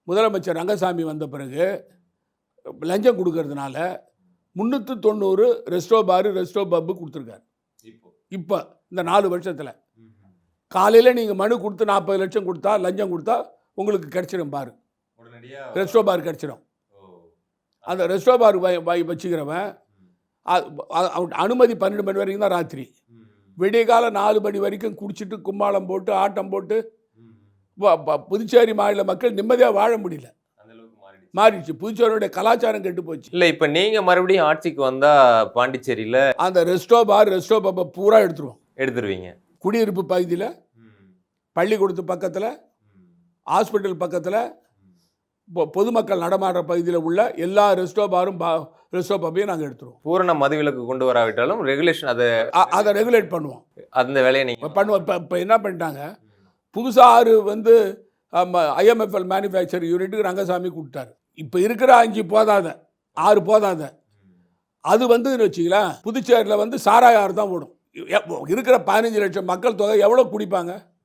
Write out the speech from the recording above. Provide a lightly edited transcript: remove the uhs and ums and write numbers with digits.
முதலமைச்சர் ரங்கசாமி வந்த பிறகு லஞ்சம் கொடுக்கறதுனால 390 ரெஸ்டோ பாரு ரெஸ்டோ பப்பு கொடுத்துருக்காரு. இப்போ இந்த 4 வருஷத்தில் காலையில் நீங்கள் மனு கொடுத்து 40 லட்சம் கொடுத்தா லஞ்சம் கொடுத்தா உங்களுக்கு கிடச்சிடும் பாரு, ரெஸ்டோ பார் கிடச்சிடும். அந்த ரெஸ்டோ பார் வச்சுக்கிறவன் அனுமதி 12 மணி வரைக்கும் தான் ராத்திரி, விடிய காலம் 4 மணி வரைக்கும் குடிச்சிட்டு கும்மாளம் போட்டு ஆட்டம் போட்டு புதுச்சேரி மாநில மக்கள் நிம்மதியாக வாழ முடியல. மாறிடுச்சு. புதுச்சேரியோட கலாச்சாரம் கெட்டு போச்சு. இல்லை, இப்போ நீங்கள் மறுபடியும் ஆட்சிக்கு வந்தால் பாண்டிச்சேரியில் அந்த ரெஸ்டோ பார் ரெஸ்டோ பப்பை பூரா எடுத்துருவீங்க. குடியிருப்பு பகுதியில், பள்ளிக்கூடத்து பக்கத்தில், ஹாஸ்பிட்டல் பக்கத்தில், பொதுமக்கள் நடமாடுற பகுதியில் உள்ள எல்லா ரெஸ்டோ பாரும் ரெஸ்டோ பப்பையும் நாங்கள் எடுத்துருவோம். பூரண மதுவிலக்கு கொண்டு வராவிட்டாலும் ரெகுலேஷன் அதை ரெகுலேட் பண்ணுவோம். அந்த வேலையை நீங்கள் பண்ணுவோம். இப்போ என்ன பண்ணிட்டாங்க, புதுசாக 6 IMFL மேனுஃபேக்சர் யூனிட்டுக்கு ரங்கசாமி கூப்பிட்டாரு. இப்போ இருக்கிற 5 போதாத, 6 போதாத. அது வச்சுக்கலாம், புதுச்சேரியில் சாராய ஆறு தான் ஓடும். இருக்கிற 15 லட்சம் மக்கள் தொகை எவ்வளோ குடிப்பாங்க?